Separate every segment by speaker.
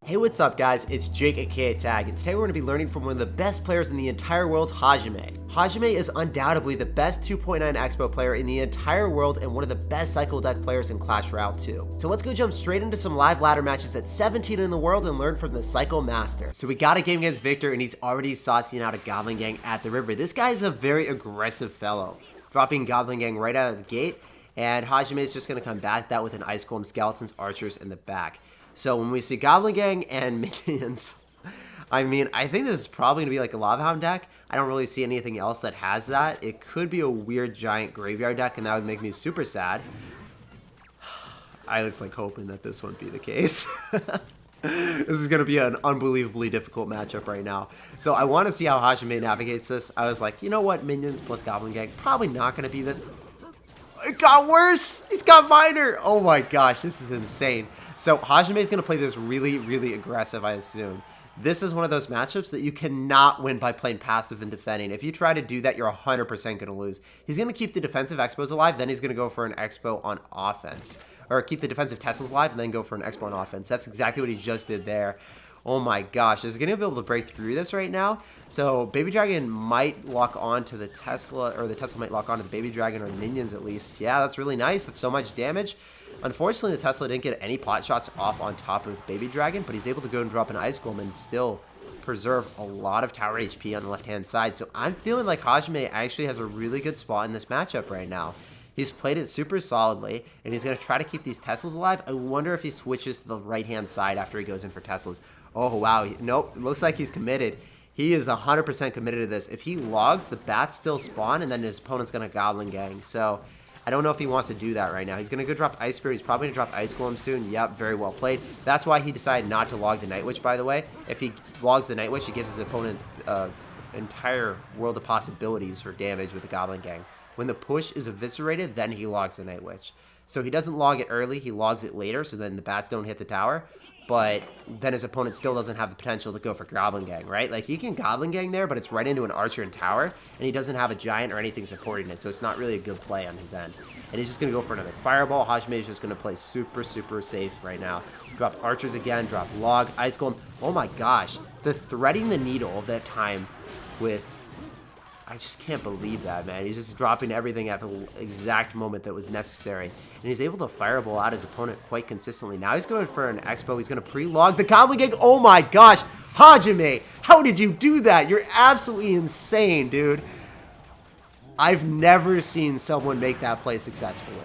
Speaker 1: Hey, what's up guys? It's Jake at Tag, and today we're going to be learning from one of the best players in the entire world, Hajime. Hajime is undoubtedly the best 2.9 Xbow player in the entire world and one of the best cycle deck players in Clash Royale 2. So let's go jump straight into some live ladder matches at 17 in the world and learn from the cycle master. So we got a game against Victor and he's already saucing out a Goblin Gang at the river. This guy is a very aggressive fellow, dropping Goblin Gang right out of the gate, and Hajime is just going to combat that with an Ice Golem, Skeletons, Archers in the back. So when we see Goblin Gang and minions, I mean, I think this is probably going to be like a Lava Hound deck. I don't really see anything else that has that. It could be a weird giant graveyard deck, and that would make me super sad. I was like hoping that this wouldn't be the case. This is going to be an unbelievably difficult matchup right now. So I want to see how Hajime navigates this. I was like, you know what, minions plus Goblin Gang, probably not going to be this. It got worse. He's got Miner. Oh my gosh, this is insane. So Hajime is going to play this really, really aggressive, I assume. This is one of those matchups that you cannot win by playing passive and defending. If you try to do that, you're 100% going to lose. He's going to keep the defensive Xbows alive, then he's going to go for an Xbow on offense. Or keep the defensive Teslas alive, and then go for an Xbow on offense. That's exactly what he just did there. Oh my gosh, is he going to be able to break through this right now? So Baby Dragon might lock on to the Tesla, or the Tesla might lock on to the Baby Dragon, or the minions at least. Yeah, that's really nice. That's so much damage. Unfortunately, the Tesla didn't get any pot shots off on top of Baby Dragon, but he's able to go and drop an Ice Golem and still preserve a lot of tower HP on the left-hand side. So I'm feeling like Hajime actually has a really good spot in this matchup right now. He's played it super solidly, and he's going to try to keep these Teslas alive. I wonder if he switches to the right-hand side after he goes in for Teslas. Oh, wow. Nope. It looks like he's committed. He is 100% committed to this. If he logs, the bats still spawn, and then his opponent's going to Goblin Gang. So I don't know if he wants to do that right now. He's going to go drop Ice Spirit. He's probably going to drop Ice Golem soon. Yep, very well played. That's why he decided not to log the Night Witch, by the way. If he logs the Night Witch, he gives his opponent entire world of possibilities for damage with the Goblin Gang. When the push is eviscerated, then he logs the Night Witch. So he doesn't log it early. He logs it later, so then the bats don't hit the tower. But then his opponent still doesn't have the potential to go for Goblin Gang, right? Like, he can Goblin Gang there, but it's right into an Archer and Tower, and he doesn't have a Giant or anything supporting it, so it's not really a good play on his end. And he's just going to go for another Fireball. Hajime is just going to play super, super safe right now. Drop Archers again, drop Log, Ice Golem. Oh my gosh, the threading the needle that time with... I just can't believe that, man. He's just dropping everything at the exact moment that was necessary. And he's able to Fireball out his opponent quite consistently. Now he's going for an Xbow. He's going to pre-log the Goblin Gang. Oh my gosh. Hajime, how did you do that? You're absolutely insane, dude. I've never seen someone make that play successfully.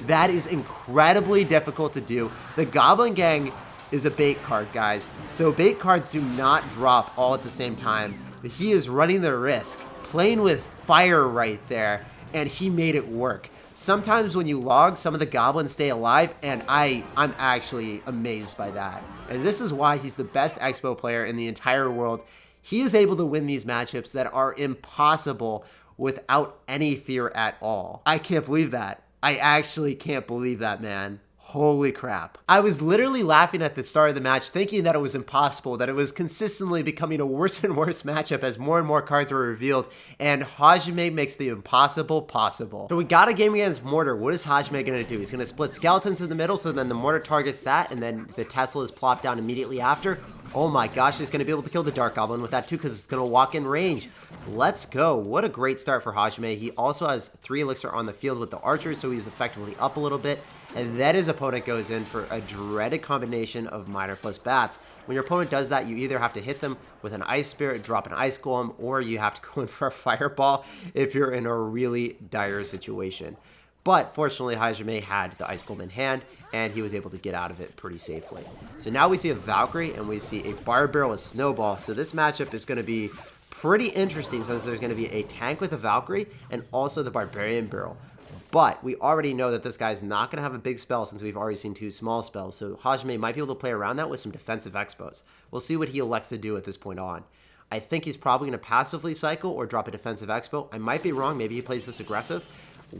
Speaker 1: That is incredibly difficult to do. The Goblin Gang is a bait card, guys. So bait cards do not drop all at the same time. He is running the risk, playing with fire right there, and he made it work. Sometimes when you log, some of the goblins stay alive, and I'm actually amazed by that. And this is why he's the best Xbow player in the entire world. He is able to win these matchups that are impossible without any fear at all. I can't believe that. I actually can't believe that, man. Holy crap. I was literally laughing at the start of the match, thinking that it was impossible, that it was consistently becoming a worse and worse matchup as more and more cards were revealed, and Hajime makes the impossible possible. So we got a game against Mortar. What is Hajime going to do? He's going to split Skeletons in the middle, so then the Mortar targets that, and then the Tesla is plopped down immediately after. Oh my gosh, he's going to be able to kill the Dark Goblin with that too, because it's going to walk in range. Let's go. What a great start for Hajime. He also has 3 Elixir on the field with the Archers, so he's effectively up a little bit. And then his opponent goes in for a dreaded combination of Miner plus Bats. When your opponent does that, you either have to hit them with an Ice Spirit, drop an Ice Golem, or you have to go in for a Fireball if you're in a really dire situation. But fortunately, Hajime had the Ice Golem in hand, and he was able to get out of it pretty safely. So now we see a Valkyrie, and we see a Barb Barrel with Snowball. So this matchup is going to be pretty interesting, since there's going to be a tank with a Valkyrie, and also the Barbarian Barrel. But we already know that this guy's not going to have a big spell, since we've already seen 2 small spells. So Hajime might be able to play around that with some defensive Xbows. We'll see what he elects to do at this point on. I think he's probably going to passively cycle or drop a defensive Xbow. I might be wrong. Maybe he plays this aggressive.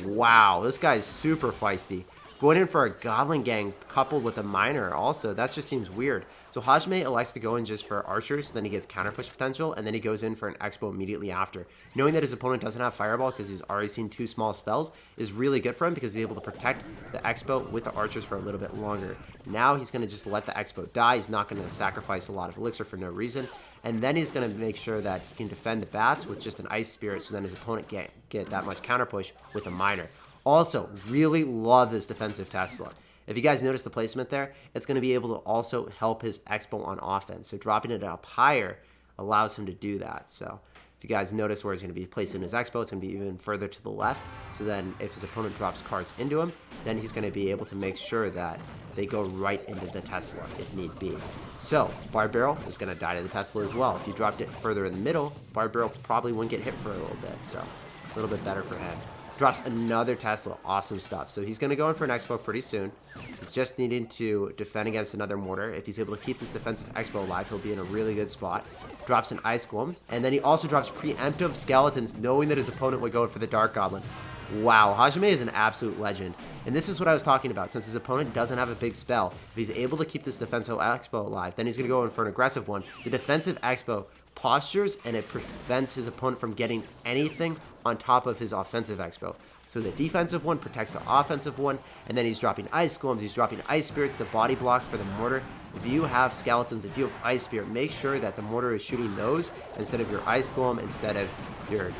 Speaker 1: Wow, this guy's super feisty. Going in for a Goblin Gang coupled with a Miner also. That just seems weird. So Hajime elects to go in just for archers, so then he gets counter push potential, and then he goes in for an Xbow immediately after. Knowing that his opponent doesn't have Fireball because he's already seen 2 small spells is really good for him because he's able to protect the Xbow with the archers for a little bit longer. Now he's going to just let the Xbow die. He's not going to sacrifice a lot of Elixir for no reason. And then he's going to make sure that he can defend the bats with just an Ice Spirit, so then his opponent can't get that much counter push with a Miner. Also, really love this defensive Tesla. If you guys notice the placement there, it's going to be able to also help his Xbow on offense. So dropping it up higher allows him to do that. So if you guys notice where he's going to be placing his Xbow, it's going to be even further to the left. So then if his opponent drops cards into him, then he's going to be able to make sure that they go right into the Tesla if need be. So Bard Barrel is going to die to the Tesla as well. If you dropped it further in the middle, Bard Barrel probably wouldn't get hit for a little bit. So a little bit better for him. Drops another Tesla. Awesome stuff. So he's going to go in for an Xbow pretty soon. He's just needing to defend against another mortar. If he's able to keep this defensive Xbow alive, he'll be in a really good spot. Drops an Ice Golem. And then he also drops preemptive Skeletons, knowing that his opponent would go for the Dark Goblin. Wow, Hajime is an absolute legend. And this is what I was talking about. Since his opponent doesn't have a big spell, if he's able to keep this defensive Xbow alive, then he's going to go in for an aggressive one. The defensive Xbow postures, and it prevents his opponent from getting anything on top of his offensive Xbow. So the defensive one protects the offensive one, and then he's dropping Ice Golems, he's dropping Ice Spirits, the body block for the mortar. If you have Skeletons, if you have Ice Spirit, make sure that the mortar is shooting those instead of your Ice Golem, instead of your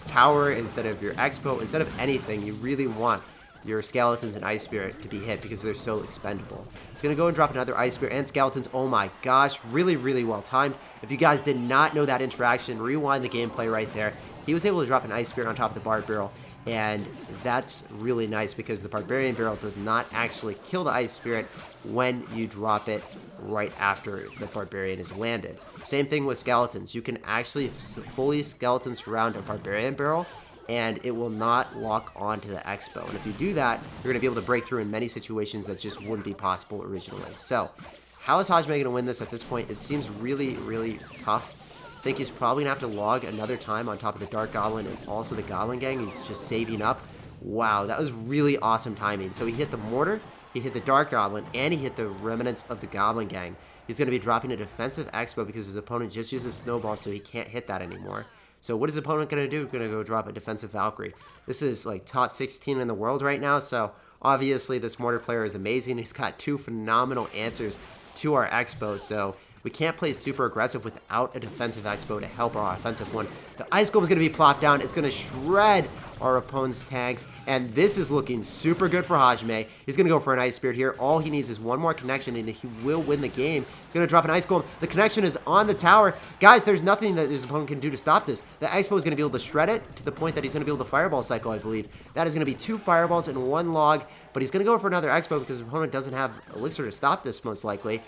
Speaker 1: tower, instead of your Xbow, instead of anything. You really want your Skeletons and Ice Spirit to be hit because they're so expendable. He's going to go and drop another Ice Spirit and Skeletons. Oh my gosh, really, really well timed. If you guys did not know that interaction, rewind the gameplay right there. He was able to drop an Ice Spirit on top of the Bard Barrel, and that's really nice because the Barbarian Barrel does not actually kill the Ice Spirit when you drop it right after the Barbarian is landed. Same thing with Skeletons. You can actually fully Skeleton surround a Barbarian Barrel, and it will not lock onto the Xbow. And if you do that, you're going to be able to break through in many situations that just wouldn't be possible originally. So, how is Hajime going to win this at this point? It seems really, really tough. I think he's probably going to have to log another time on top of the Dark Goblin and also the Goblin Gang. He's just saving up. Wow, that was really awesome timing. So he hit the Mortar, he hit the Dark Goblin, and he hit the remnants of the Goblin Gang. He's going to be dropping a defensive Xbow because his opponent just uses Snowball, so he can't hit that anymore. So what is the opponent going to do? Going to go drop a defensive Valkyrie. This is like top 16 in the world right now, so obviously this Mortar player is amazing. He's got 2 phenomenal answers to our Xbow, so we can't play super aggressive without a defensive Xbow to help our offensive one. The Ice Golem is going to be plopped down. It's going to shred our opponent's tanks, and this is looking super good for Hajime. He's going to go for an Ice Spirit here. All he needs is one more connection, and he will win the game. He's going to drop an Ice Golem. The connection is on the tower. Guys, there's nothing that his opponent can do to stop this. The Xbow is going to be able to shred it to the point that he's going to be able to Fireball cycle, I believe. That is going to be 2 Fireballs and 1 log, but he's going to go for another Xbow because his opponent doesn't have Elixir to stop this, most likely.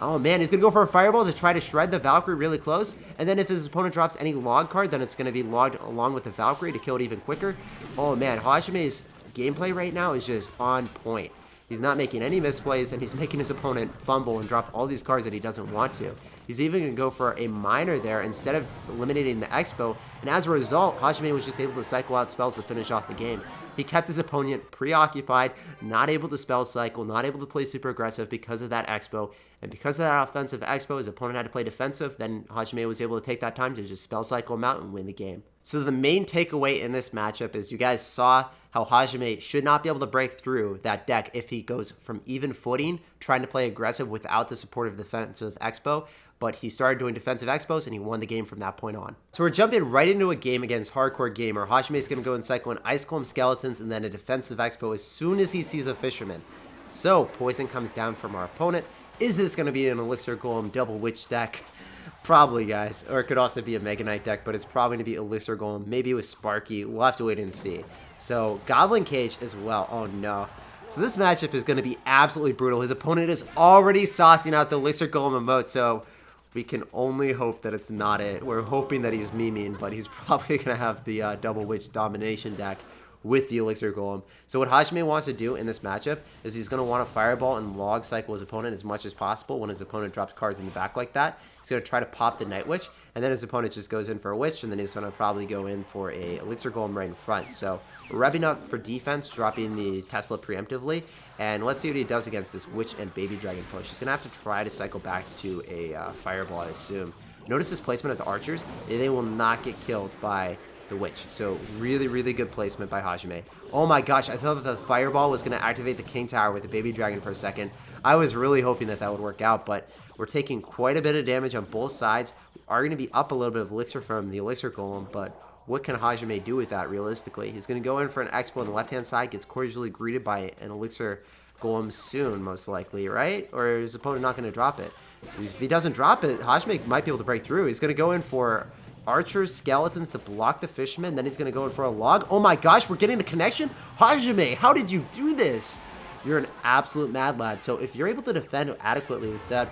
Speaker 1: Oh man, he's going to go for a Fireball to try to shred the Valkyrie really close. And then if his opponent drops any log card, then it's going to be logged along with the Valkyrie to kill it even quicker. Oh man, Hajime's gameplay right now is just on point. He's not making any misplays, and he's making his opponent fumble and drop all these cards that he doesn't want to. He's even going to go for a Miner there instead of eliminating the Xbow, and as a result, Hajime was just able to cycle out spells to finish off the game. He kept his opponent preoccupied, not able to spell cycle, not able to play super aggressive because of that Xbow, and because of that offensive Xbow, his opponent had to play defensive, then Hajime was able to take that time to just spell cycle him out and win the game. So the main takeaway in this matchup is you guys saw how Hajime should not be able to break through that deck if he goes from even footing, trying to play aggressive without the support of defensive Xbow, but he started doing defensive Xbows and he won the game from that point on. So we're jumping right into a game against Hardcore Gamer. Hajime is going to go and cycle an Ice Golem Skeletons and then a defensive Xbow as soon as he sees a Fisherman. So Poison comes down from our opponent. Is this going to be an Elixir Golem Double Witch deck? Probably, guys. Or it could also be a Mega Knight deck, but it's probably going to be Elixir Golem, maybe with Sparky. We'll have to wait and see. So Goblin Cage as well. Oh no. So this matchup is going to be absolutely brutal. His opponent is already saucing out the Elixir Golem emote, so we can only hope that it's not it. We're hoping that he's memeing, but he's probably going to have the Double Witch Domination deck with the Elixir Golem. So what Hajime wants to do in this matchup is he's going to want to Fireball and log cycle his opponent as much as possible when his opponent drops cards in the back like that. He's going to try to pop the Night Witch, and then his opponent just goes in for a witch, and then he's going to probably go in for a Elixir Golem right in front. So we're revving up for defense, dropping the Tesla preemptively, and let's see what he does against this witch and baby dragon push. He's going to have to try to cycle back to a fireball, I assume. Notice his placement of the archers. They will not get killed by the witch. So really, really good placement by Hajime. Oh my gosh, I thought that the fireball was going to activate the king tower with the baby dragon for a second. I was really hoping that that would work out, but we're taking quite a bit of damage on both sides. We are going to be up a little bit of elixir from the elixir golem, but what can Hajime do with that realistically? He's going to go in for an Xbow on the left-hand side, gets cordially greeted by an elixir golem soon, most likely, right? Or is his opponent not going to drop it? If he doesn't drop it, Hajime might be able to break through. He's going to go in for archers, skeletons to block the fisherman. Then he's going to go in for a log. Oh my gosh, we're getting the connection? Hajime, how did you do this? You're an absolute mad lad. So if you're able to defend adequately with that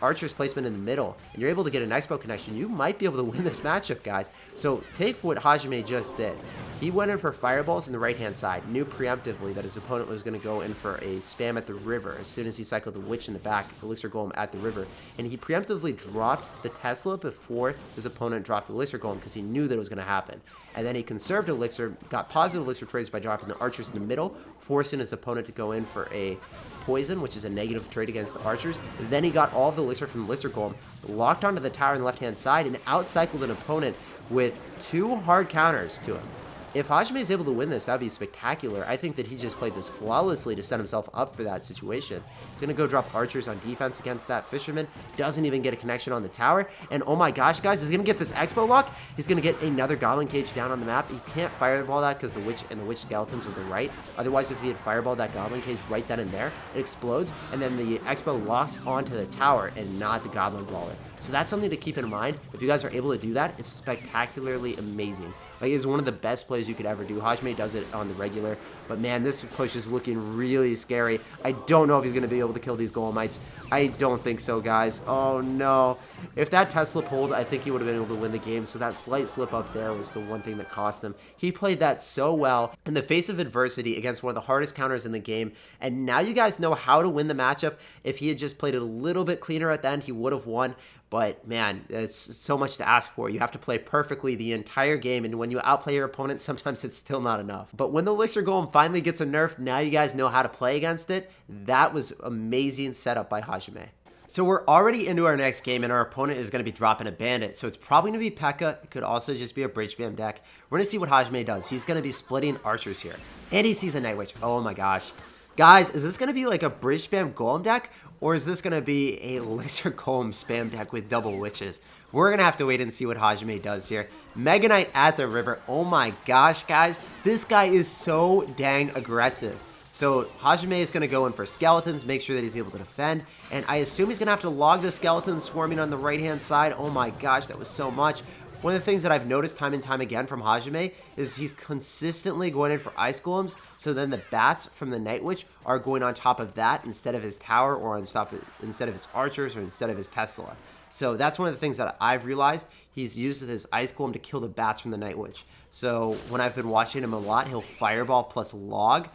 Speaker 1: archer's placement in the middle, and you're able to get an Xbow connection, you might be able to win this matchup, guys. So take what Hajime just did. He went in for fireballs in the right-hand side, knew preemptively that his opponent was going to go in for a spam at the river as soon as he cycled the witch in the back, Elixir Golem at the river, and he preemptively dropped the Tesla before his opponent dropped the Elixir Golem because he knew that it was going to happen. And then he conserved Elixir, got positive Elixir trades by dropping the archers in the middle, forcing his opponent to go in for a poison, which is a negative trade against the archers. Then he got all of the elixir from the Elixir Golem, locked onto the tower on the left-hand side, and outcycled an opponent with 2 hard counters to him. If Hajime is able to win this, that would be spectacular. I think that he just played this flawlessly to set himself up for that situation. He's going to go drop archers on defense against that fisherman. Doesn't even get a connection on the tower. And oh my gosh, guys, he's going to get this Xbow lock. He's going to get another goblin cage down on the map. He can't fireball that because the witch and the witch skeletons are to the right. Otherwise, if he had fireballed that goblin cage right then and there, it explodes. And then the Xbow locks onto the tower and not the goblin brawler. So that's something to keep in mind. If you guys are able to do that, it's spectacularly amazing. Like, it's one of the best plays you could ever do. Hajime does it on the regular. But man, this push is looking really scary. I don't know if he's going to be able to kill these golemites. I don't think so, guys. Oh no. If that Tesla pulled, I think he would have been able to win the game. So that slight slip up there was the one thing that cost him. He played that so well in the face of adversity against one of the hardest counters in the game. And now you guys know how to win the matchup. If he had just played it a little bit cleaner at the end, he would have won. But man, it's so much to ask for. You have to play perfectly the entire game, and when you outplay your opponent, sometimes it's still not enough. But when the Elixir Golem finally gets a nerf, now you guys know how to play against it. That was amazing setup by Hajime. So we're already into our next game, and our opponent is going to be dropping a bandit. So it's probably going to be P.E.K.K.A. It could also just be a bridge spam deck. We're going to see what Hajime does. He's going to be splitting archers here. And he sees a Night Witch. Oh my gosh. Guys, is this going to be like a bridge spam golem deck? Or is this going to be a Elixir Golem spam deck with double witches? We're going to have to wait and see what Hajime does here. Mega Knight at the river. Oh my gosh, guys. This guy is so dang aggressive. So Hajime is going to go in for skeletons, make sure that he's able to defend. And I assume he's going to have to log the skeletons swarming on the right-hand side. Oh my gosh, that was so much. One of the things that I've noticed time and time again from Hajime is he's consistently going in for ice golems, so then the bats from the Night Witch are going on top of that instead of his tower, or instead of his archers, or instead of his Tesla. So that's one of the things that I've realized. He's used his ice golem to kill the bats from the Night Witch. So when I've been watching him a lot, he'll fireball plus log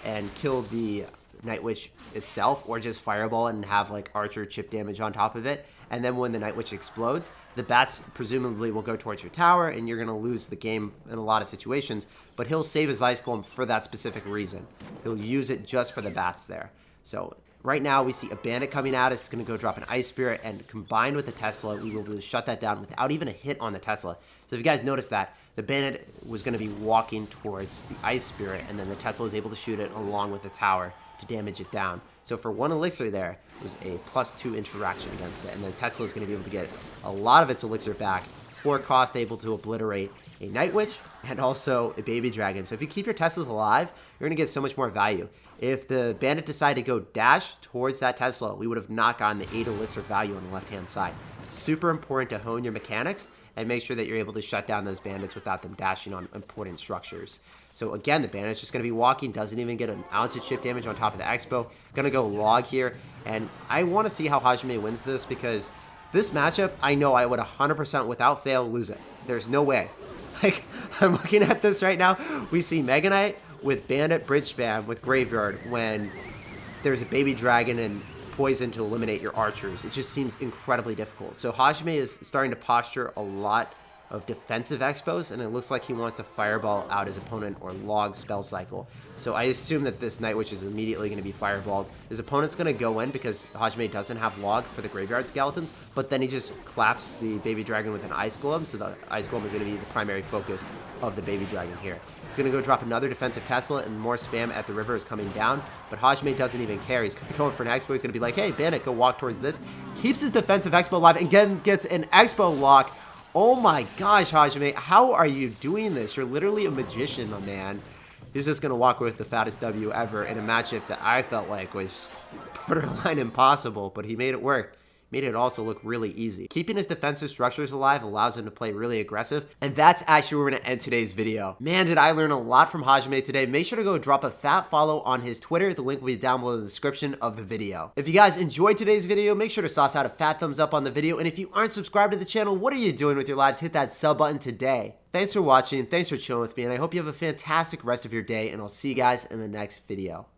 Speaker 1: and kill the Night Witch itself, or just fireball and have like archer chip damage on top of it. And then when the Night Witch explodes, the bats presumably will go towards your tower, and you're going to lose the game in a lot of situations. But he'll save his Ice Golem for that specific reason. He'll use it just for the bats there. So right now we see a bandit coming at us. It's going to go drop an Ice Spirit, and combined with the Tesla, we will be able to shut that down without even a hit on the Tesla. So if you guys noticed that, the bandit was going to be walking towards the Ice Spirit, and then the Tesla was able to shoot it along with the tower to damage it down. So for 1 elixir there, it was a +2 interaction against it. And then Tesla is going to be able to get a lot of its elixir back for cost, able to obliterate a Night Witch and also a baby dragon. So if you keep your Teslas alive, you're going to get so much more value. If the bandit decided to go dash towards that Tesla, we would have not gotten the 8 elixir value on the left-hand side. Super important to hone your mechanics and make sure that you're able to shut down those bandits without them dashing on important structures. So again, the bandit's just going to be walking, doesn't even get an ounce of chip damage on top of the Xbow. Going to go log here, and I want to see how Hajime wins this, because this matchup, I know I would 100% without fail lose it. There's no way. Like, I'm looking at this right now. We see Mega Knight with bandit bridge spam with graveyard when there's a baby dragon and poison to eliminate your archers. It just seems incredibly difficult. So Hajime is starting to posture a lot of defensive Xbows, and it looks like he wants to fireball out his opponent or log spell cycle. So I assume that this Night Witch is immediately going to be fireballed. His opponent's going to go in because Hajime doesn't have log for the graveyard skeletons, but then he just claps the baby dragon with an ice golem, so the ice golem is going to be the primary focus of the baby dragon here. He's going to go drop another defensive Tesla, and more spam at the river is coming down, but Hajime doesn't even care. He's going for an Xbow. He's going to be like, hey, Bandit, go walk towards this. Keeps his defensive Xbow alive, and again gets an Xbow lock. Oh my gosh, Hajime, how are you doing this? You're literally a magician, my man. He's just going to walk with the fattest W ever in a matchup that I felt like was borderline impossible, but he made it work. Made it also look really easy. Keeping his defensive structures alive allows him to play really aggressive, and that's actually where we're going to end today's video. Man, did I learn a lot from Hajime today. Make sure to go drop a fat follow on his Twitter. The link will be down below in the description of the video. If you guys enjoyed today's video, make sure to sauce out a fat thumbs up on the video, and if you aren't subscribed to the channel, what are you doing with your lives? Hit that sub button today. Thanks for watching, thanks for chilling with me, and I hope you have a fantastic rest of your day, and I'll see you guys in the next video.